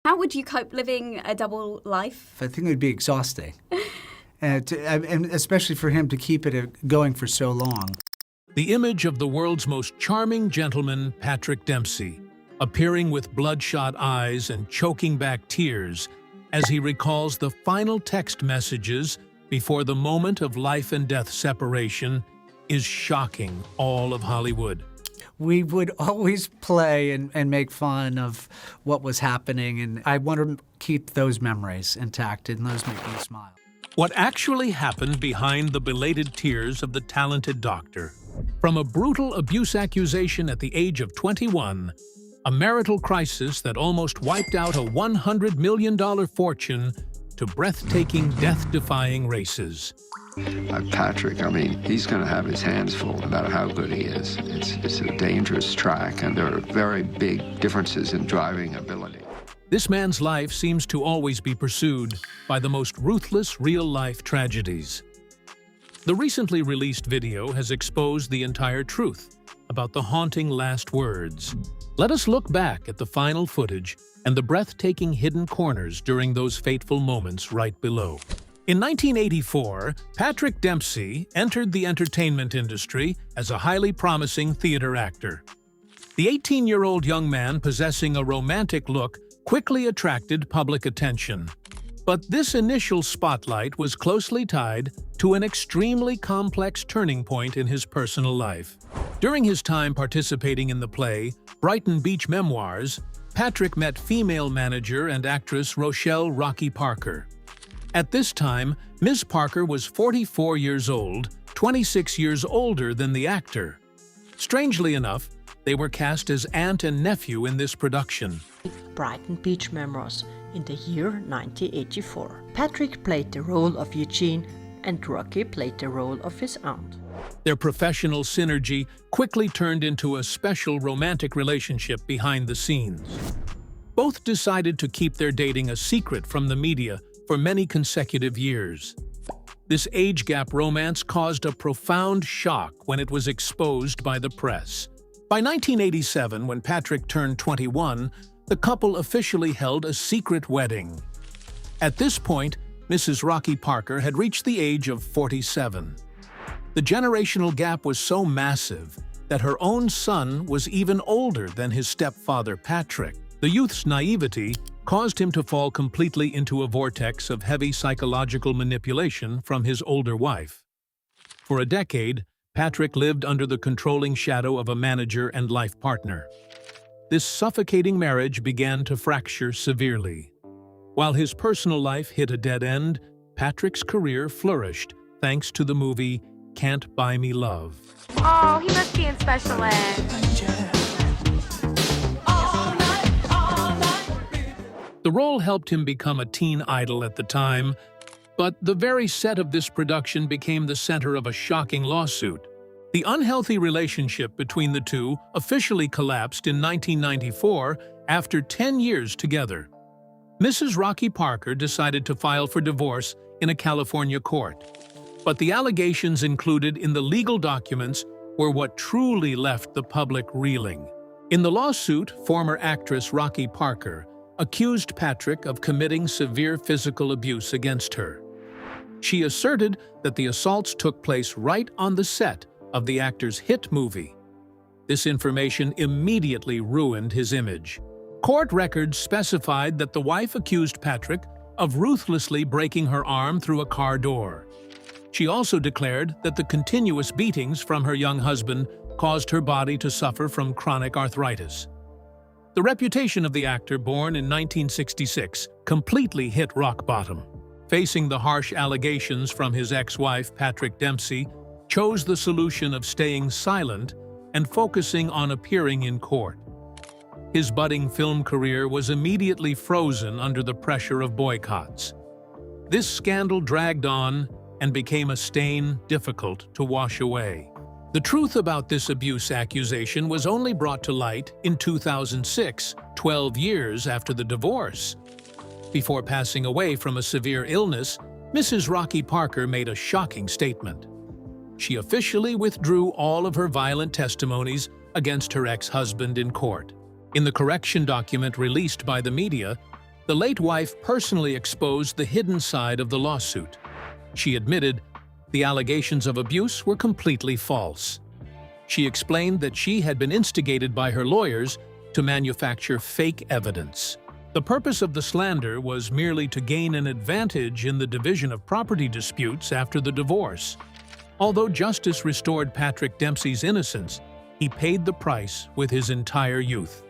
How would you cope living a double life? I think it would be exhausting, and especially for him to keep it going for so long. The image of the world's most charming gentleman, Patrick Dempsey, appearing with bloodshot eyes and choking back tears as he recalls the final text messages before the moment of life and death separation, is shocking all of Hollywood. We would always play and make fun of what was happening, and I want to keep those memories intact, and those make me smile. What actually happened behind the belated tears of the talented doctor? From a brutal abuse accusation at the age of 21, a marital crisis that almost wiped out a $100 million fortune, to breathtaking, death-defying races. Patrick, I mean, he's going to have his hands full no matter how good he is. It's a dangerous track, and there are very big differences in driving ability. This man's life seems to always be pursued by the most ruthless real-life tragedies. The recently released video has exposed the entire truth about the haunting last words. Let us look back at the final footage and the breathtaking hidden corners during those fateful moments right below. In 1984, Patrick Dempsey entered the entertainment industry as a highly promising theater actor. The 18-year-old young man possessing a romantic look quickly attracted public attention. But this initial spotlight was closely tied to an extremely complex turning point in his personal life. During his time participating in the play Brighton Beach Memoirs, Patrick met female manager and actress Rochelle "Rocky" Parker. At this time, Ms. Parker was 44 years old, 26 years older than the actor. Strangely enough, they were cast as aunt and nephew in this production. Brighton Beach Memoirs in the year 1984. Patrick played the role of Eugene and Rocky played the role of his aunt. Their professional synergy quickly turned into a special romantic relationship behind the scenes. Both decided to keep their dating a secret from the media for many consecutive years. This age gap romance caused a profound shock when it was exposed by the press. By 1987, when Patrick turned 21, the couple officially held a secret wedding. At this point, Mrs. Rocky Parker had reached the age of 47. The generational gap was so massive that her own son was even older than his stepfather Patrick. The youth's naivety caused him to fall completely into a vortex of heavy psychological manipulation from his older wife. For a decade, Patrick lived under the controlling shadow of a manager and life partner. This suffocating marriage began to fracture severely. While his personal life hit a dead end, Patrick's career flourished thanks to the movie Can't Buy Me Love. Oh, he must be in special ed. The role helped him become a teen idol at the time, but the very set of this production became the center of a shocking lawsuit. The unhealthy relationship between the two officially collapsed in 1994 after 10 years together. Mrs. Rocky Parker decided to file for divorce in a California court. But the allegations included in the legal documents were what truly left the public reeling. In the lawsuit, former actress Rocky Parker accused Patrick of committing severe physical abuse against her. She asserted that the assaults took place right on the set of the actor's hit movie. This information immediately ruined his image. Court records specified that the wife accused Patrick of ruthlessly breaking her arm through a car door. She also declared that the continuous beatings from her young husband caused her body to suffer from chronic arthritis. The reputation of the actor, born in 1966, completely hit rock bottom. Facing the harsh allegations from his ex-wife, Patrick Dempsey chose the solution of staying silent and focusing on appearing in court. His budding film career was immediately frozen under the pressure of boycotts. This scandal dragged on and became a stain difficult to wash away. The truth about this abuse accusation was only brought to light in 2006, 12 years after the divorce. Before passing away from a severe illness, Mrs. Rocky Parker made a shocking statement. She officially withdrew all of her violent testimonies against her ex-husband in court. In the correction document released by the media, the late wife personally exposed the hidden side of the lawsuit. She admitted the allegations of abuse were completely false. She explained that she had been instigated by her lawyers to manufacture fake evidence. The purpose of the slander was merely to gain an advantage in the division of property disputes after the divorce. Although justice restored Patrick Dempsey's innocence, he paid the price with his entire youth.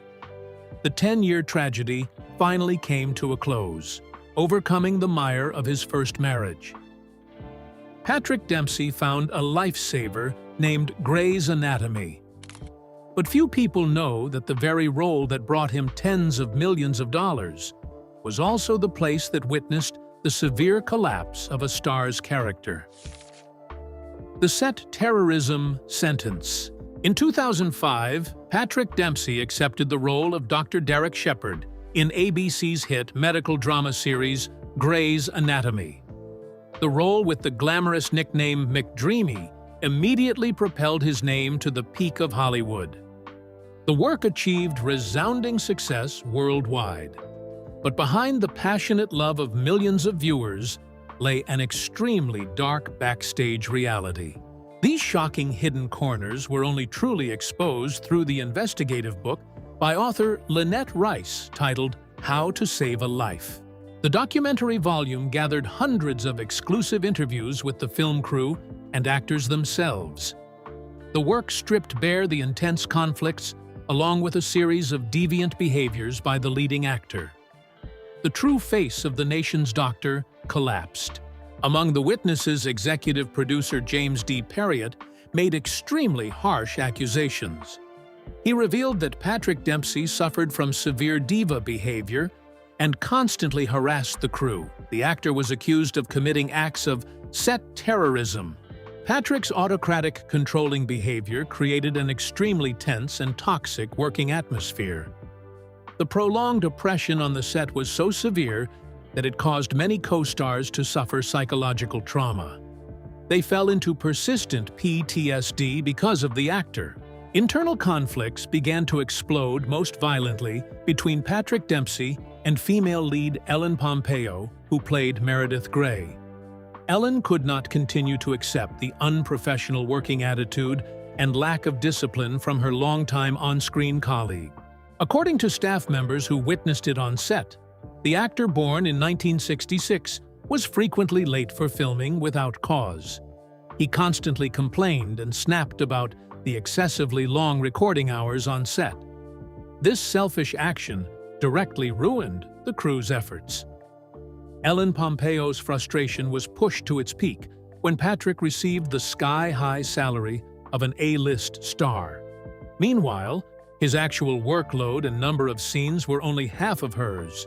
The 10-year tragedy finally came to a close, overcoming the mire of his first marriage. Patrick Dempsey found a lifesaver named Grey's Anatomy. But few people know that the very role that brought him tens of millions of dollars was also the place that witnessed the severe collapse of a star's character. The set terrorism sentence. In 2005, Patrick Dempsey accepted the role of Dr. Derek Shepherd in ABC's hit medical drama series Grey's Anatomy. The role, with the glamorous nickname McDreamy, immediately propelled his name to the peak of Hollywood. The work achieved resounding success worldwide. But behind the passionate love of millions of viewers lay an extremely dark backstage reality. These shocking hidden corners were only truly exposed through the investigative book by author Lynette Rice titled How to Save a Life. The documentary volume gathered hundreds of exclusive interviews with the film crew and actors themselves. The work stripped bare the intense conflicts, along with a series of deviant behaviors by the leading actor. The true face of the nation's doctor collapsed. Among the witnesses, executive producer James D. Perriott made extremely harsh accusations. He revealed that Patrick Dempsey suffered from severe diva behavior and constantly harassed the crew. The actor was accused of committing acts of set terrorism. Patrick's autocratic, controlling behavior created an extremely tense and toxic working atmosphere. The prolonged oppression on the set was so severe that it caused many co-stars to suffer psychological trauma. They fell into persistent PTSD because of the actor. Internal conflicts began to explode most violently between Patrick Dempsey and female lead Ellen Pompeo, who played Meredith Grey. Ellen could not continue to accept the unprofessional working attitude and lack of discipline from her longtime on-screen colleague. According to staff members who witnessed it on set, the actor, born in 1966, was frequently late for filming without cause. He constantly complained and snapped about the excessively long recording hours on set. This selfish action directly ruined the crew's efforts. Ellen Pompeo's frustration was pushed to its peak when Patrick received the sky-high salary of an A-list star. Meanwhile, his actual workload and number of scenes were only half of hers.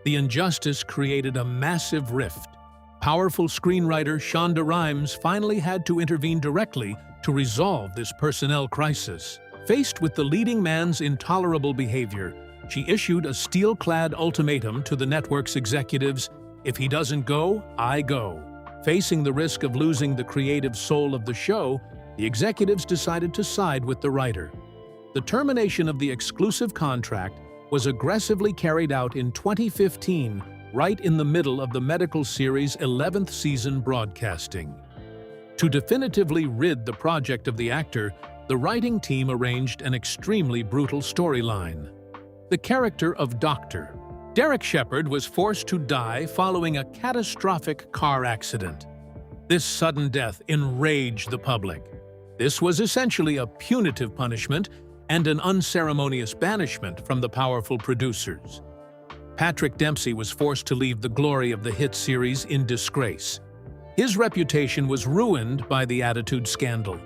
The injustice created a massive rift. Powerful screenwriter Shonda Rhimes finally had to intervene directly to resolve this personnel crisis. Faced with the leading man's intolerable behavior, she issued a steel-clad ultimatum to the network's executives: "If he doesn't go, I go." Facing the risk of losing the creative soul of the show, the executives decided to side with the writer. The termination of the exclusive contract was aggressively carried out in 2015, right in the middle of the medical series' 11th season broadcasting. To definitively rid the project of the actor, the writing team arranged an extremely brutal storyline. The character of Dr. Derek Shepherd was forced to die following a catastrophic car accident. This sudden death enraged the public. This was essentially a punitive punishment and an unceremonious banishment from the powerful producers. Patrick Dempsey was forced to leave the glory of the hit series in disgrace. His reputation was ruined by the attitude scandal.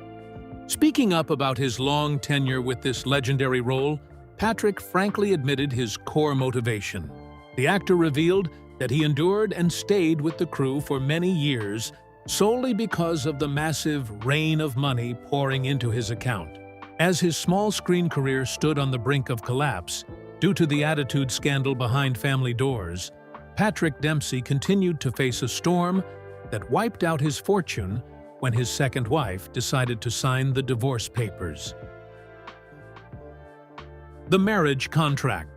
Speaking up about his long tenure with this legendary role, Patrick frankly admitted his core motivation. The actor revealed that he endured and stayed with the crew for many years solely because of the massive rain of money pouring into his account. As his small screen career stood on the brink of collapse due to the attitude scandal behind family doors, Patrick Dempsey continued to face a storm that wiped out his fortune when his second wife decided to sign the divorce papers. The marriage contract.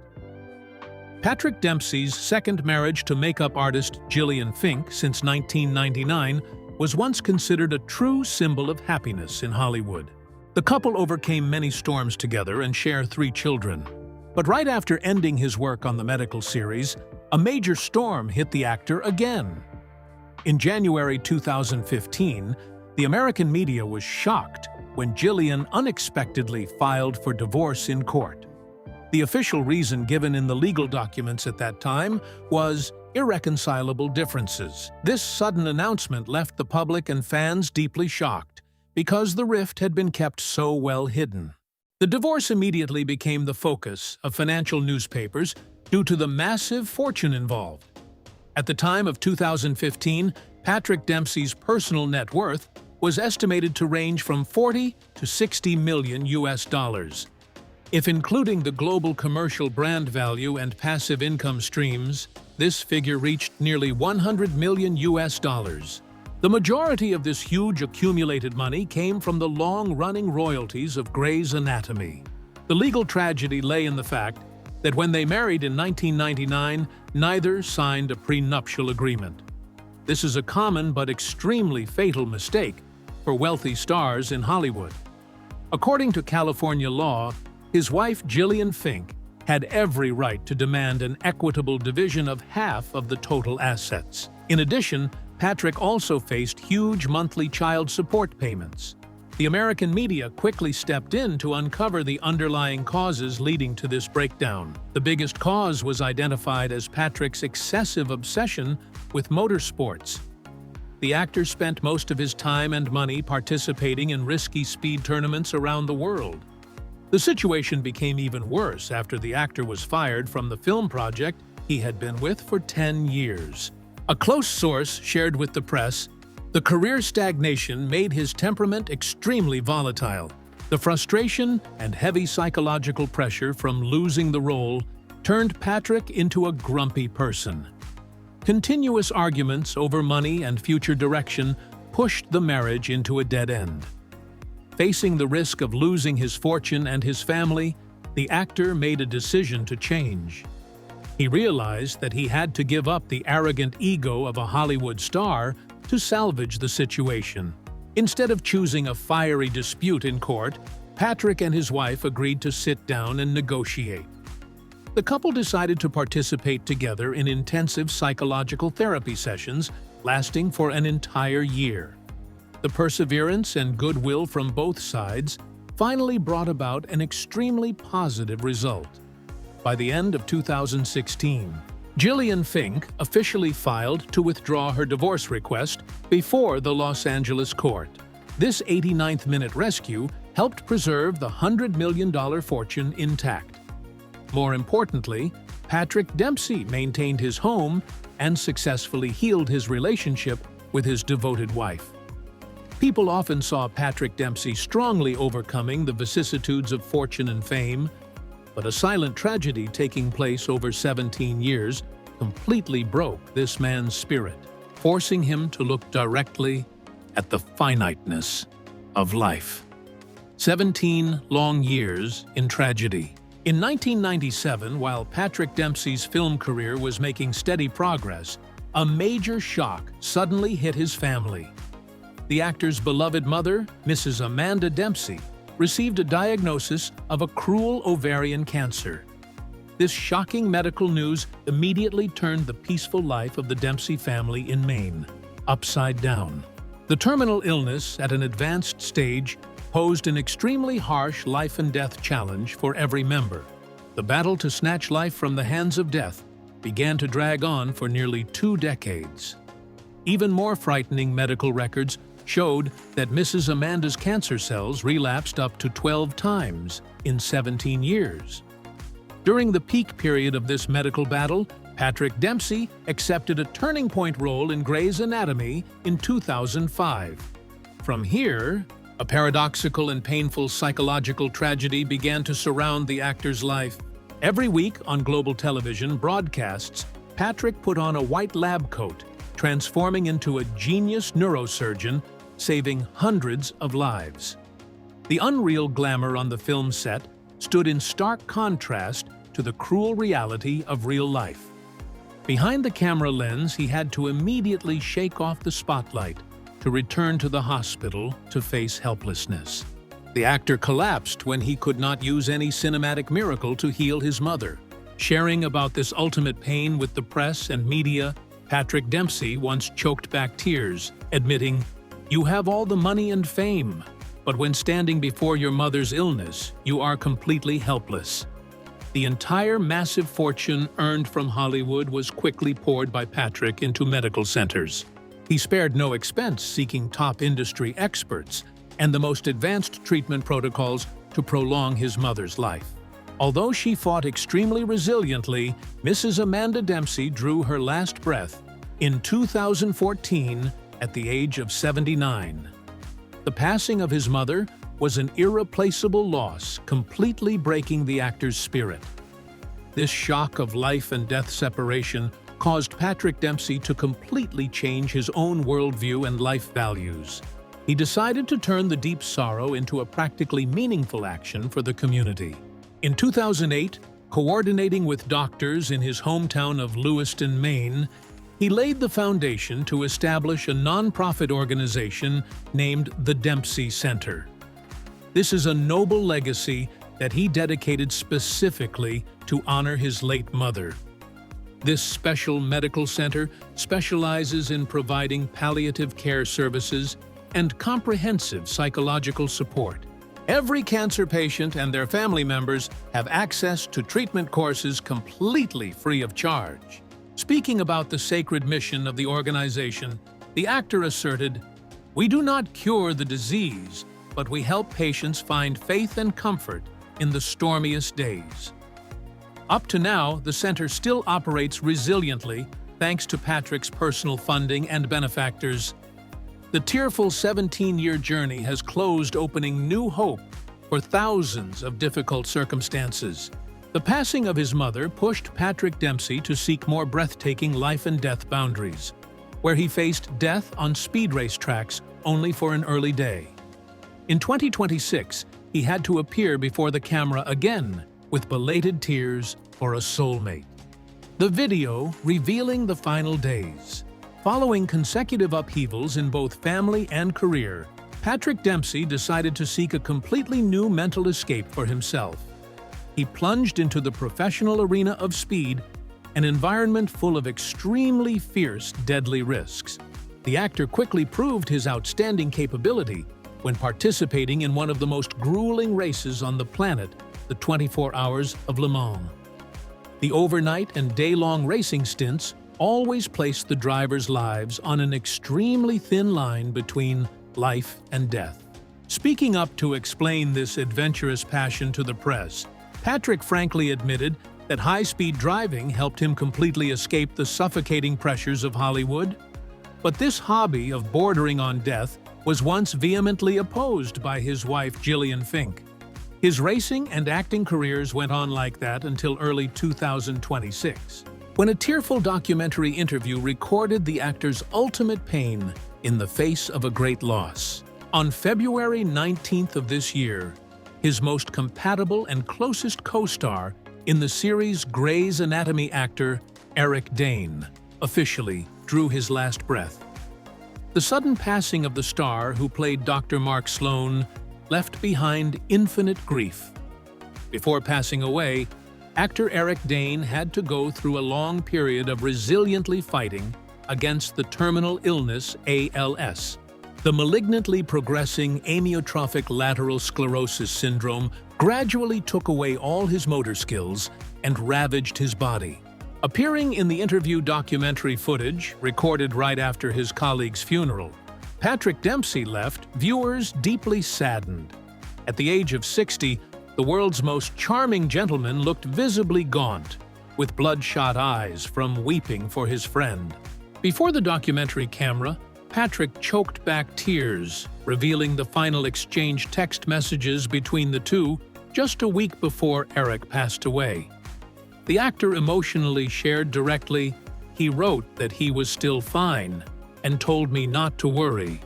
Patrick Dempsey's second marriage to makeup artist Gillian Fink since 1999 was once considered a true symbol of happiness in Hollywood. The couple overcame many storms together and share 3 children. But right after ending his work on the medical series, a major storm hit the actor again. In January 2015, the American media was shocked when Gillian unexpectedly filed for divorce in court. The official reason given in the legal documents at that time was irreconcilable differences. This sudden announcement left the public and fans deeply shocked because the rift had been kept so well hidden. The divorce immediately became the focus of financial newspapers due to the massive fortune involved. At the time of 2015, Patrick Dempsey's personal net worth was estimated to range from 40 to 60 million US dollars. If including the global commercial brand value and passive income streams, this figure reached nearly 100 million US dollars. The majority of this huge accumulated money came from the long-running royalties of Grey's Anatomy. The legal tragedy lay in the fact that when they married in 1999, neither signed a prenuptial agreement. This is a common but extremely fatal mistake for wealthy stars in Hollywood. According to California law, his wife Gillian Fink had every right to demand an equitable division of half of the total assets. In addition, Patrick also faced huge monthly child support payments. The American media quickly stepped in to uncover the underlying causes leading to this breakdown. The biggest cause was identified as Patrick's excessive obsession with motorsports. The actor spent most of his time and money participating in risky speed tournaments around the world. The situation became even worse after the actor was fired from the film project he had been with for 10 years. A close source shared with the press, the career stagnation made his temperament extremely volatile. The frustration and heavy psychological pressure from losing the role turned Patrick into a grumpy person. Continuous arguments over money and future direction pushed the marriage into a dead end. Facing the risk of losing his fortune and his family, the actor made a decision to change. He realized that he had to give up the arrogant ego of a Hollywood star to salvage the situation. Instead of choosing a fiery dispute in court, Patrick and his wife agreed to sit down and negotiate. The couple decided to participate together in intensive psychological therapy sessions lasting for an entire year. The perseverance and goodwill from both sides finally brought about an extremely positive result. By the end of 2016, Gillian Fink officially filed to withdraw her divorce request before the Los Angeles court. This 89th-minute rescue helped preserve the $100 million fortune intact. More importantly, Patrick Dempsey maintained his home and successfully healed his relationship with his devoted wife. People often saw Patrick Dempsey strongly overcoming the vicissitudes of fortune and fame, but a silent tragedy taking place over 17 years completely broke this man's spirit, forcing him to look directly at the finiteness of life. 17 long years in tragedy. In 1997, while Patrick Dempsey's film career was making steady progress, a major shock suddenly hit his family. The actor's beloved mother, Mrs. Amanda Dempsey, received a diagnosis of a cruel ovarian cancer. This shocking medical news immediately turned the peaceful life of the Dempsey family in Maine upside down. The terminal illness at an advanced stage posed an extremely harsh life-and-death challenge for every member. The battle to snatch life from the hands of death began to drag on for nearly 2 decades. Even more frightening medical records showed that Mrs. Amanda's cancer cells relapsed up to 12 times in 17 years. During the peak period of this medical battle, Patrick Dempsey accepted a turning point role in Grey's Anatomy in 2005. From here, a paradoxical and painful psychological tragedy began to surround the actor's life. Every week on global television broadcasts, Patrick put on a white lab coat, transforming into a genius neurosurgeon, saving hundreds of lives. The unreal glamour on the film set stood in stark contrast to the cruel reality of real life. Behind the camera lens, he had to immediately shake off the spotlight to return to the hospital to face helplessness. The actor collapsed when he could not use any cinematic miracle to heal his mother. Sharing about this ultimate pain with the press and media, Patrick Dempsey once choked back tears, admitting, "You have all the money and fame, but when standing before your mother's illness, you are completely helpless." The entire massive fortune earned from Hollywood was quickly poured by Patrick into medical centers. He spared no expense seeking top industry experts and the most advanced treatment protocols to prolong his mother's life. Although she fought extremely resiliently, Mrs. Amanda Dempsey drew her last breath in 2014 at the age of 79. The passing of his mother was an irreplaceable loss, completely breaking the actor's spirit. This shock of life and death separation caused Patrick Dempsey to completely change his own worldview and life values. He decided to turn the deep sorrow into a practically meaningful action for the community. In 2008, coordinating with doctors in his hometown of Lewiston, Maine, he laid the foundation to establish a nonprofit organization named the Dempsey Center. This is a noble legacy that he dedicated specifically to honor his late mother. This special medical center specializes in providing palliative care services and comprehensive psychological support. Every cancer patient and their family members have access to treatment courses completely free of charge. Speaking about the sacred mission of the organization, the actor asserted, "We do not cure the disease, but we help patients find faith and comfort in the stormiest days." Up to now, the center still operates resiliently thanks to Patrick's personal funding and benefactors. The tearful 17-year journey has closed, opening new hope for thousands of difficult circumstances. The passing of his mother pushed Patrick Dempsey to seek more breathtaking life and death boundaries, where he faced death on speed race tracks only for an early day. In 2026, he had to appear before the camera again with belated tears for a soulmate. The video revealing the final days. Following consecutive upheavals in both family and career, Patrick Dempsey decided to seek a completely new mental escape for himself. He plunged into the professional arena of speed, an environment full of extremely fierce, deadly risks. The actor quickly proved his outstanding capability when participating in one of the most grueling races on the planet, the 24 Hours of Le Mans. The overnight and day-long racing stints always placed the drivers' lives on an extremely thin line between life and death. Speaking up to explain this adventurous passion to the press, Patrick frankly admitted that high-speed driving helped him completely escape the suffocating pressures of Hollywood. But this hobby of bordering on death was once vehemently opposed by his wife Gillian Fink. His racing and acting careers went on like that until early 2026, when a tearful documentary interview recorded the actor's ultimate pain in the face of a great loss. On February 19th of this year, his most compatible and closest co-star in the series Grey's Anatomy actor Eric Dane officially drew his last breath. The sudden passing of the star who played Dr. Mark Sloan left behind infinite grief. Before passing away, actor Eric Dane had to go through a long period of resiliently fighting against the terminal illness ALS. The malignantly progressing amyotrophic lateral sclerosis syndrome gradually took away all his motor skills and ravaged his body. Appearing in the interview documentary footage recorded right after his colleague's funeral, Patrick Dempsey left viewers deeply saddened. At the age of 60, the world's most charming gentleman looked visibly gaunt, with bloodshot eyes from weeping for his friend. Before the documentary camera, Patrick choked back tears, revealing the final exchanged text messages between the two just a week before Eric passed away. The actor emotionally shared directly, "He wrote that he was still fine and told me not to worry,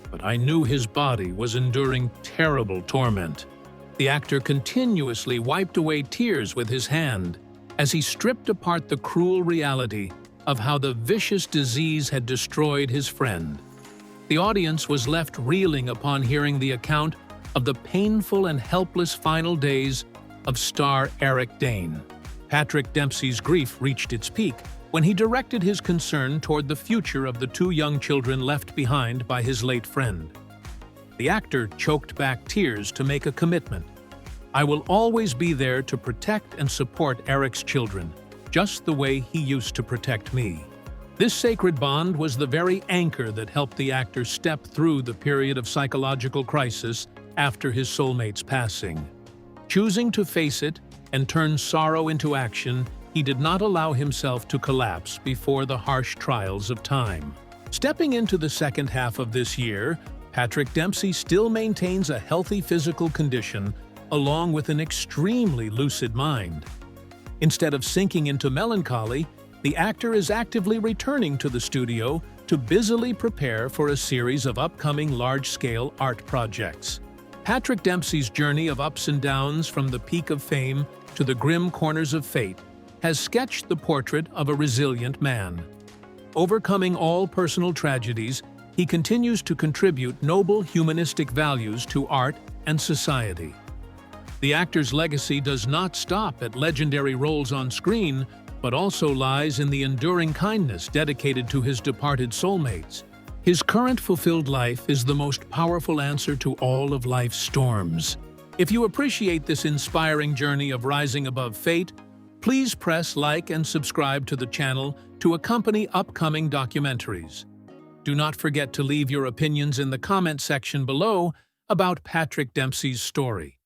but I knew his body was enduring terrible torment. The actor continuously wiped away tears with his hand as he stripped apart the cruel reality of how the vicious disease had destroyed his friend. The audience was left reeling upon hearing the account of the painful and helpless final days of star Eric Dane. Patrick Dempsey's grief reached its peak when he directed his concern toward the future of the two young children left behind by his late friend. The actor choked back tears to make a commitment. "I will always be there to protect and support Eric's children, just the way he used to protect me." This sacred bond was the very anchor that helped the actor step through the period of psychological crisis after his soulmate's passing. Choosing to face it and turn sorrow into action, he did not allow himself to collapse before the harsh trials of time. Stepping into the second half of this year, Patrick Dempsey still maintains a healthy physical condition along with an extremely lucid mind. Instead of sinking into melancholy, the actor is actively returning to the studio to busily prepare for a series of upcoming large-scale art projects. Patrick Dempsey's journey of ups and downs from the peak of fame to the grim corners of fate has sketched the portrait of a resilient man. Overcoming all personal tragedies, he continues to contribute noble humanistic values to art and society. The actor's legacy does not stop at legendary roles on screen, but also lies in the enduring kindness dedicated to his departed soulmates. His current fulfilled life is the most powerful answer to all of life's storms. If you appreciate this inspiring journey of rising above fate, please press like and subscribe to the channel to accompany upcoming documentaries. Do not forget to leave your opinions in the comment section below about Patrick Dempsey's story.